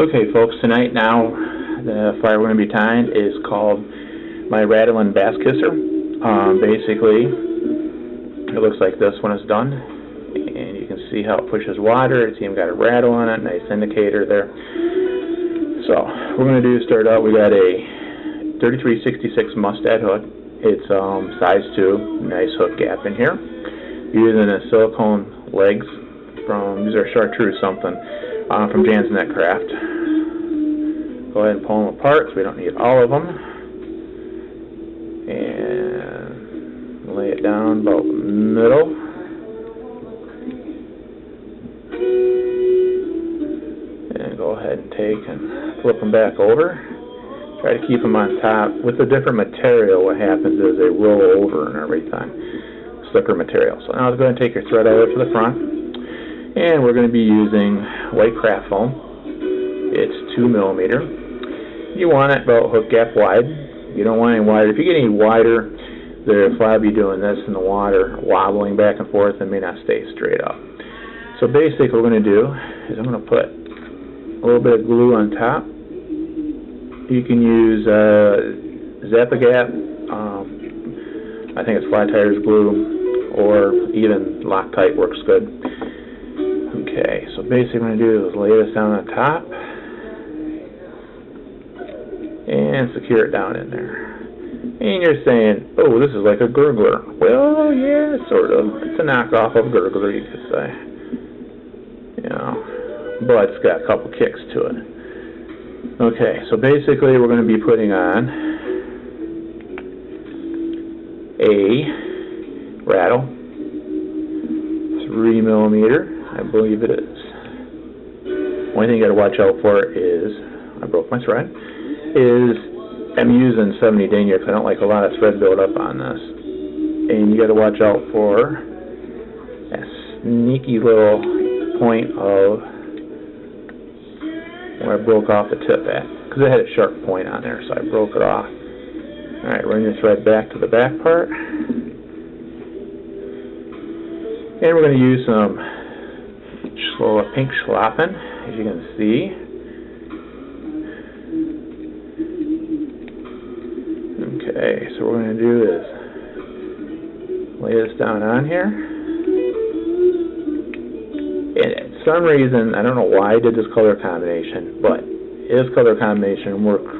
Okay, folks, tonight now the fire we're going to be tying is called my Rattlin bass kisser. Basically, it looks like this when it's done, and you can see how it pushes water. It's even got a rattle on it, nice indicator there. So, what we're going to do is start out. We got a 3366 Mustad hook. It's size 2, nice hook gap in here. Using a silicone legs from, these are chartreuse something, from Jan's Net Craft. Go ahead and pull them apart so we don't need all of them. And lay it down about middle. And go ahead and take and flip them back over. Try to keep them on top. With a different material, what happens is they roll over and everything. Slicker material. So now let's go ahead and take your thread over to the front. And we're going to be using white craft foam. It's 2 millimeter. You want it about hook gap wide. You don't want any wider. If you get any wider, the fly will be doing this in the water, wobbling back and forth, and may not stay straight up. So basically what we're going to do is I'm going to put a little bit of glue on top. You can use Zap-A-Gap, I think it's fly tires glue, or even Loctite works good. Okay, so basically what I'm going to do is lay this down on top and secure it down in there. And you're saying, oh, this is like a gurgler. Well, yeah, sort of. It's a knockoff of gurgler, you could say. You know, but it's got a couple kicks to it. Okay, so basically we're going to be putting on a rattle, 3 millimeter. I believe it is. Only thing you got to watch out for is, I broke my thread, is I'm using 70 denier because I don't like a lot of thread build up on this. And you got to watch out for a sneaky little point of where I broke off the tip at, because it had a sharp point on there, so I broke it off. Alright, run your thread back to the back part. And we're going to use some pink schlappen, as you can see. Okay, so what we're going to do is lay this down on here. And for some reason, I don't know why I did this color combination, but this color combination works.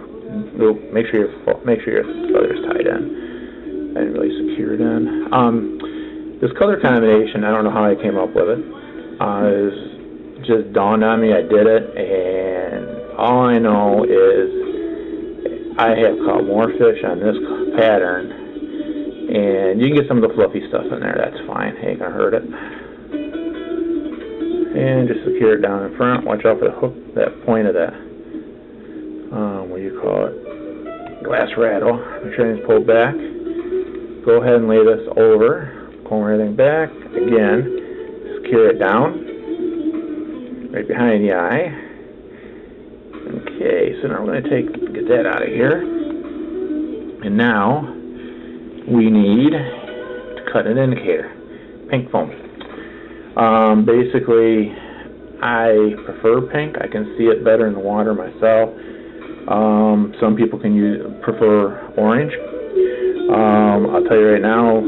Make sure your feather's tied in. I didn't really secure it in. This color combination, I don't know how I came up with it. It just dawned on me. I did it, and all I know is I have caught more fish on this pattern, and you can get some of the fluffy stuff in there. That's fine. Ain't gonna hurt it. And just secure it down in front. Watch out for the hook, that point of that, what do you call it, glass rattle. Make sure everything's pulled back. Go ahead and lay this over. Pull everything back. Again, secure it down. Right behind the eye. Okay, so now we're going to get that out of here. And now we need to cut an indicator. Pink foam. Basically, I prefer pink. I can see it better in the water myself. Some people can prefer orange. I'll tell you right now,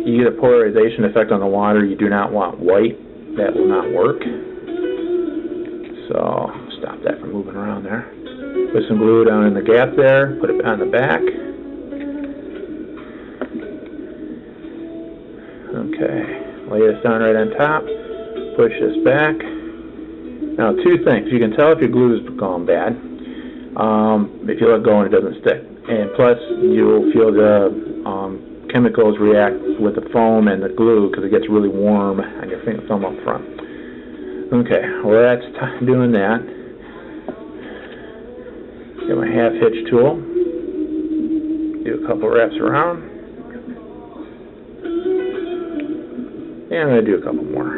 you get a polarization effect on the water. You do not want white. That will not work. So, stop that from moving around there. Put some glue down in the gap there. Put it on the back. Okay. Lay this down right on top. Push this back. Now, 2 things. You can tell if your glue is gone bad. If you let go and it doesn't stick. And plus, you'll feel the chemicals react with the foam and the glue because it gets really warm on your thumb up front. Okay, well that's doing that. Get my half hitch tool. Do a couple wraps around. And I'm going to do a couple more.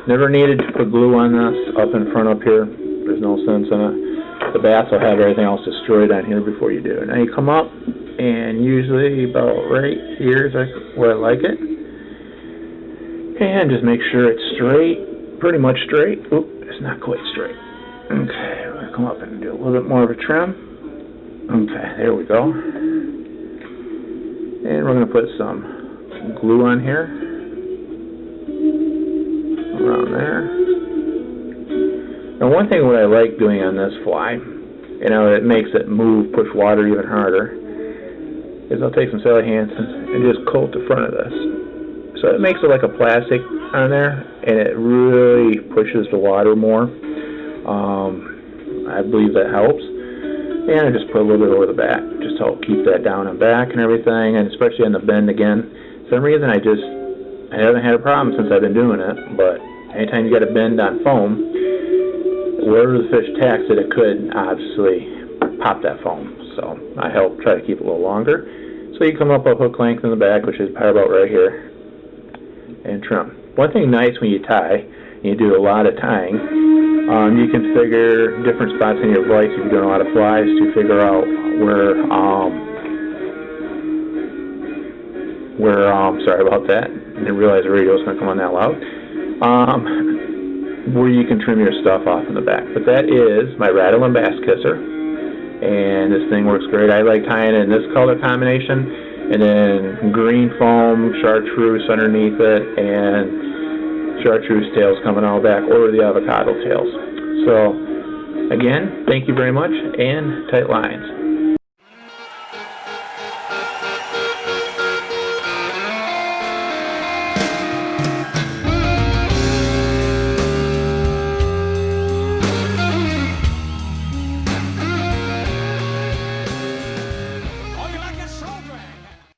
Never needed to put glue on this up in front up here. There's no sense in it. The bass will have everything else destroyed on here before you do it. Now you come up, and usually about right here is where I like it. And just make sure it's straight, pretty much straight. Oop, It's not quite straight. Okay, we're going to come up and do a little bit more of a trim. Okay, there we go. And we're going to put some glue on here. Around there. Now one thing what I like doing on this fly, you know, it makes it move, push water even harder, is I'll take some Sally Hansen and just coat the front of this. So it makes it like a plastic on there, and it really pushes the water more. I believe that helps. And I just put a little bit over the back, just to help keep that down and back and everything, and especially on the bend again. For some reason I haven't had a problem since I've been doing it, but anytime you got a bend on foam, wherever the fish tacks it, it could obviously pop that foam. So I help try to keep it a little longer. So you come up a hook length in the back, which is probably about right here, and trim. One thing nice when you tie, and you do a lot of tying, you can figure different spots in your vise if you're doing a lot of flies to figure out sorry about that, I didn't realize the radio was going to come on that loud, where you can trim your stuff off in the back. But that is my Rattlin bass kisser, and this thing works great. I like tying it in this color combination, and then green foam, chartreuse underneath it, and chartreuse tails coming all back, or the avocado tails. So, again, thank you very much, and tight lines.